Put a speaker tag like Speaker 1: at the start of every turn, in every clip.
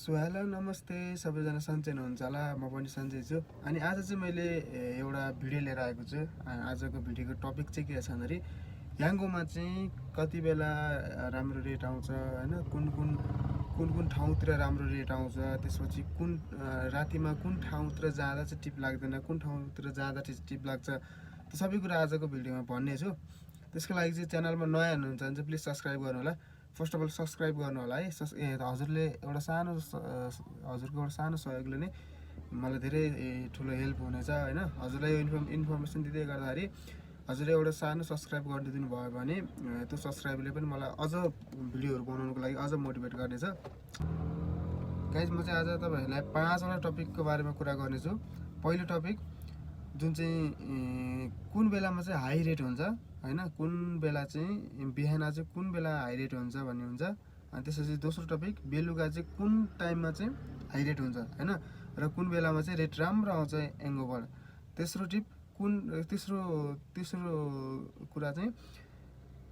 Speaker 1: So hello नमस्ते सबैजना सन्चै हुनुहुन्छ होला। म पनि सन्चै छु। अनि आज चाहिँ मैले एउटा भिडियो लिएर आएको छु। आजको भिडियोको टपिक चाहिँ के छ भन्दाखेरि याङ्गोमा चाहिँ कति बेला राम्रो रेट आउँछ होइन, कुन कुन ठाउँतिर राम्रो रेट आउँछ, त्यसपछि कुन रातिमा कुन ठाउँतिर जाँदा चाहिँ टिप लाग्दैन, कुन ठाउँतिर जाँदा चाहिँ टिप लाग्छ, त्यो सबै कुरा आजको भिडियोमा भन्ने छु। त्यसको लागि चाहिँ च्यानलमा नयाँ हुनुहुन्छ भने चाहिँ प्लिज सब्सक्राइब गर्नु होला। फर्स्ट अफ अल सब्सक्राइब गर्नु होला है। हजुरको एउटा सानो सहयोगले नै मलाई धेरै ठुलो हेल्प हुनेछ होइन। हजुरलाई यो इन्फर्मेसन दिँदै गर्दाखेरि हजुरले एउटा सानो सब्सक्राइब गरिदिनु भयो भने त्यो सब्सक्राइबले पनि मलाई अझ भिडियोहरू बनाउनुको लागि अझ मोटिभेट गर्नेछ। गाइज, म चाहिँ आज तपाईँहरूलाई 5वटा टपिकको बारेमा कुरा गर्नेछु। पहिलो टपिक जुन चाहिँ कुन बेलामा चाहिँ हाई रेट हुन्छ होइन, कुन बेला चाहिँ बिहान चाहिँ कुन बेला हाई रेट हुन्छ भन्ने हुन्छ। अनि त्यसपछि दोस्रो टपिक बेलुका चाहिँ कुन टाइममा चाहिँ हाई रेट हुन्छ होइन, र कुन बेलामा चाहिँ रेट राम्रो आउँछ एङ्गोबाट। तेस्रो कुरा चाहिँ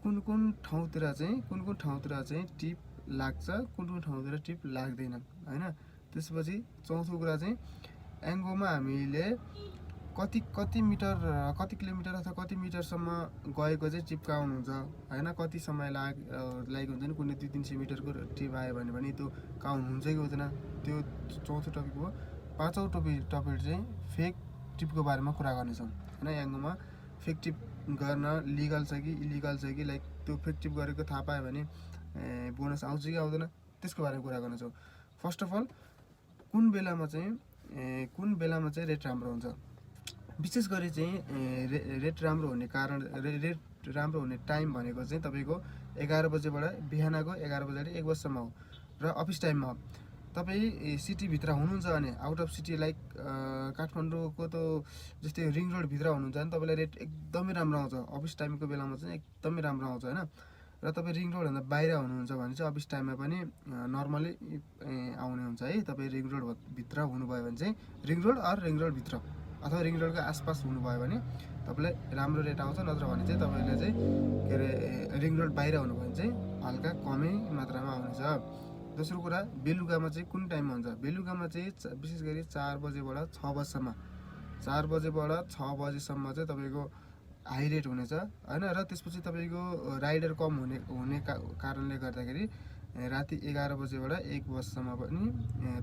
Speaker 1: कुन ठाउँतिर चाहिँ टिप लाग्छ, कुन ठाउँतिर टिप लाग्दैन होइन। त्यसपछि चौथो कुरा चाहिँ एङ्गोमा हामीले कति किलोमिटर अथवा कति मिटरसम्म गएको चाहिँ टिप काउनुहुन्छ होइन, कति समय लागेको हुन्छ नि, कुनै 200-300 मिटरको टिप आयो भने त्यो काउन्ट हुन्छ कि हुँदैन, त्यो चौथो टपिक हो। पाँचौँ टपिक चाहिँ फेक टिपको बारेमा कुरा गर्नेछौँ होइन। याङ्गोमा फेक टिप गर्न लिगल छ कि इलिगल छ कि, लाइक त्यो फेक टिप गरेको थाहा पायो भने बोनस आउँछ कि आउँदैन, त्यसको बारेमा कुरा गर्नेछौँ। फर्स्ट अफ अल कुन बेलामा चाहिँ रेट राम्रो हुन्छ। विशेष गरी चाहिँ रेट राम्रो हुने टाइम भनेको चाहिँ तपाईँको 11 बजेबाट बिहानको 11 बजेबाट 1 बजीसम्म हो र अफिस टाइममा हो। तपाईँ सिटीभित्र हुनुहुन्छ भने, आउट अफ सिटी लाइक काठमाडौँको त जस्तै रिङ रोडभित्र हुनुहुन्छ भने तपाईँलाई रेट एकदमै राम्रो आउँछ। अफिस टाइमको बेलामा चाहिँ एकदमै राम्रो आउँछ होइन। र तपाईँ रिङ रोडभन्दा बाहिर हुनुहुन्छ भने चाहिँ अफिस टाइममा पनि नर्मली आउने हुन्छ है। तपाईँ रिङ रोडभित्र हुनुभयो भने चाहिँ रिङ रोडभित्र अथवा रिङ रोडको आसपास हुनुभयो भने तपाईँलाई राम्रो रेट आउँछ। नत्र भने चाहिँ तपाईँले चाहिँ के अरे रिङ रोड बाहिर हुनुभयो भने चाहिँ हल्का कमै मात्रामा आउनेछ। दोस्रो कुरा बेलुकामा चाहिँ कुन टाइममा हुन्छ। बेलुकामा चाहिँ विशेष गरी 4 बजेबाट 6 बजीसम्म चाहिँ तपाईँको हाई रेट हुनेछ होइन। र त्यसपछि तपाईँको राइडर कम हुने कारणले गर्दाखेरि राति 11 बजेबाट 1 बजीसम्म पनि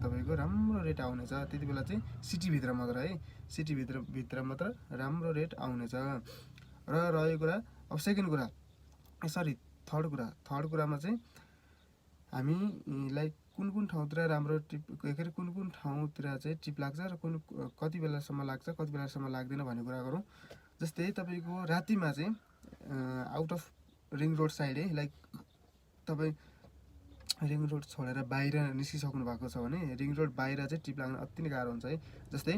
Speaker 1: तपाईँको राम्रो रेट आउनेछ। त्यति बेला चाहिँ सिटीभित्र मात्र है, सिटीभित्र मात्र राम्रो रेट आउनेछ। र रह्यो कुरा अब थर्ड कुरामा चाहिँ हामीलाई कुन ठाउँतिर राम्रो टिप कुन ठाउँतिर चाहिँ टिप लाग्छ र कति बेलासम्म लाग्दैन भन्ने कुरा गरौँ। जस्तै तपाईँको रातिमा चाहिँ out of ring road side है, लाइक तपाईँ रिङ रोड छोडेर बाहिर निस्किसक्नु भएको छ भने रिङ रोड बाहिर चाहिँ टिप लाग्न अति नै गाह्रो हुन्छ है। जस्तै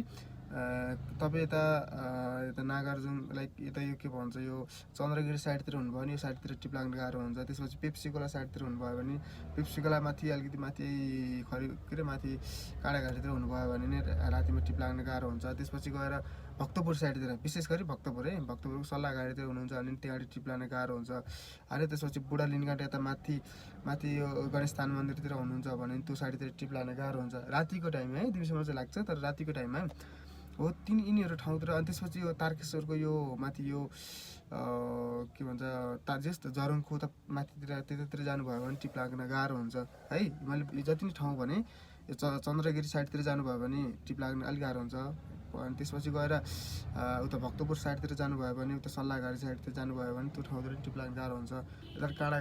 Speaker 1: तपाईँ यता नागार्जुन लाइक यता यो के भन्छ यो चन्द्रगिरी साइडतिर हुनुभयो भने यो साइडतिर टिप लाग्न गाह्रो हुन्छ। त्यसपछि पेप्सीकोला साइडतिर हुनुभयो भने पेप्सीकोला माथि अलिकति माथि काँडाघाटीतिर हुनुभयो भने नै रातिमा टिप लाग्न गाह्रो हुन्छ। त्यसपछि गएर भक्तपुर साइडतिर, विशेष गरी भक्तपुरको सल्लाहघारीतिर हुनुहुन्छ भने त्यहाँबाट टिप लाग्न गाह्रो हुन्छ। अनि त्यसपछि बुढा लिनघाट यता माथि यो गणेश स्थान मन्दिरतिर हुनुहुन्छ भने त्यो साइडतिर टिप लाग्न गाह्रो हुन्छ रातिको टाइममा है। दिउँसोमा चाहिँ लाग्छ तर रातिको टाइममा हो यिनीहरू ठाउँतिर। अनि त्यसपछि यो तारकेश्वरको यो माथि यो के भन्छ जस्तो जरङको त माथितिर त्यतातिर जानुभयो भने टिप लाग्न गाह्रो हुन्छ है। मैले जति नै ठाउँ भने यो चन्द्रगिरी साइडतिर जानुभयो भने टिप लाग्न अलिक गाह्रो हुन्छ। अनि त्यसपछि गएर उता भक्तपुर साइडतिर जानुभयो भने, उता सल्लाहघारी साइडतिर जानुभयो भने त्यो ठाउँतिर टिप लाग्न गाह्रो हुन्छ।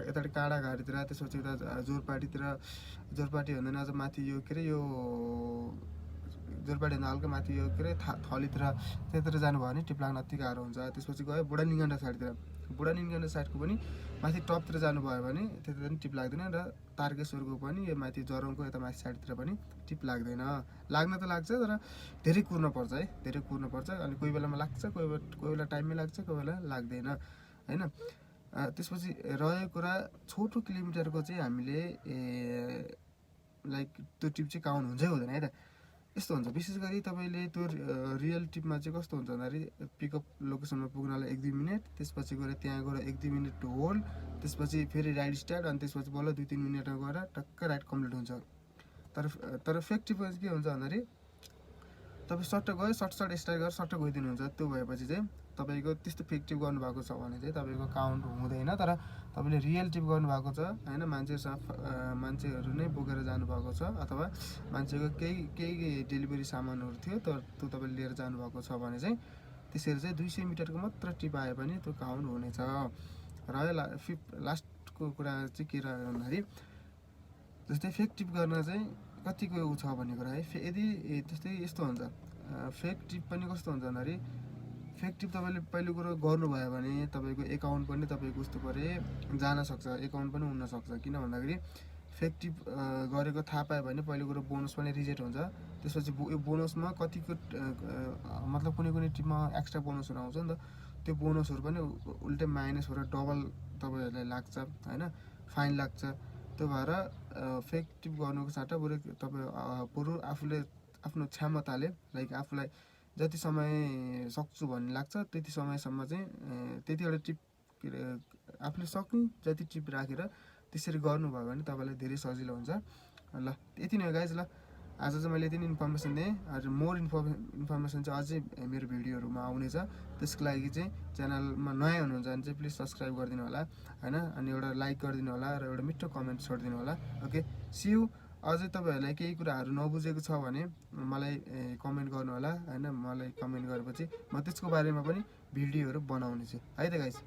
Speaker 1: यता काँडाघारीतिर, त्यसपछि उता जोरपाटी हुँदैन अझ माथि यो के अरे यो जोरपाटी भन्दा हल्का माथि यो के अरे थलीतिर त्यतातिर जानुभयो भने टिप लाग्न अति गाह्रो हुन्छ। त्यसपछि गयो बुढा लिङ्गन्डा साइडको पनि माथि टपतिर जानुभयो भने त्यता पनि टिप लाग्दैन। र तारकेश्वरको पनि यो माथि जरङको यता माथि साइडतिर पनि टिप लाग्दैन। लाग्न त लाग्छ तर धेरै कुर्नुपर्छ है, अनि कोही बेलामा लाग्छ, कोही बेला टाइममै लाग्छ, कोही बेला लाग्दैन होइन। त्यसपछि रह्यो कुरा छोटो किलोमिटरको चाहिँ हामीले लाइक त्यो टिप चाहिँ काउन्ट हुन्छ हुँदैन है त। यस्तो हुन्छ विशेष गरी तपाईँले त्यो रियल टिपमा चाहिँ कस्तो हुन्छ भन्दाखेरि पिकअप लोकेसनमा पुग्नलाई 1-2 मिनट, त्यसपछि गएर त्यहाँ गएर 1-2 मिनट होल्ड, त्यसपछि फेरि राइड स्टार्ट, अनि त्यसपछि बल्ल 2-3 मिनटमा गएर टक्क राइड कम्प्लिट हुन्छ। तर फेक टिपमा चाहिँ के हुन्छ भन्दाखेरि तपाईँ सट्ट गयो सट स्ट्राइक गरेर सट्ट गइदिनुहुन्छ। त्यो भएपछि चाहिँ तपाईँको त्यस्तो फेक टिप गर्नुभएको छ भने चाहिँ तपाईँको काउन्ट हुँदैन। तर तपाईँले रियल टिप गर्नुभएको छ होइन, मान्छेहरू नै बोकेर जानुभएको छ अथवा मान्छेको केही डेलिभरी सामानहरू थियो तर त्यो तपाईँले लिएर जानुभएको छ भने चाहिँ त्यसरी चाहिँ 200 मिटरको मात्र टिप आए पनि त्यो काउन्ट हुनेछ। र लास्टको कुरा चाहिँ के रह्यो भन्दाखेरि जस्तै फेक टिप गर्न चाहिँ कतिको ऊ छ भन्ने कुरा है। यदि त्यस्तै यस्तो हुन्छ फेक टिप पनि कस्तो हुन्छ भन्दाखेरि फेक टिप तपाईँले पहिलो कुरो गर्नुभयो भने तपाईँको एकाउन्ट पनि तपाईँको उस्तो परे जान सक्छ, एकाउन्ट पनि हुनसक्छ। किन भन्दाखेरि फेक टिप गरेको थाहा पायो भने पहिलो कुरो बोनस पनि रिजेक्ट हुन्छ। त्यसपछि यो बोनसमा कतिको मतलब कुनै टिममा एक्स्ट्रा बोनसहरू आउँछ नि त, त्यो बोनसहरू पनि उल्टै माइनस भएर डबल तपाईँहरूलाई लाग्छ होइन, फाइन लाग्छ। त्यो भएर फेक टिप गर्नुको साट्टा बरु आफूले आफ्नो क्षमताले लाइक आफूलाई जति समय सक्छु भन्ने लाग्छ त्यति समयसम्म चाहिँ त्यतिवटा टिप आफूले सक्ने जति टिप राखेर त्यसरी गर्नुभयो भने तपाईँलाई धेरै सजिलो हुन्छ। ल यति नै हो गाइज। ल आज चाहिँ मैले यति नै इन्फर्मेसन दिएँ। अझ मोर इन्फर्मेसन चाहिँ अझै मेरो भिडियोहरूमा आउनेछ। त्यसको लागि चाहिँ च्यानलमा नयाँ हुनुहुन्छ भने चाहिँ प्लिज सब्सक्राइब गरिदिनु होला होइन, अनि एउटा लाइक गरिदिनु होला र एउटा मिठो कमेन्ट छोडिदिनु होला। Okay, see you. अझै तपाईँहरूलाई केही कुराहरू नबुझेको छ भने मलाई कमेन्ट गर्नु होला होइन, मलाई कमेन्ट गरेपछि म त्यसको बारेमा पनि भिडियोहरू बनाउने छु है त गाइज।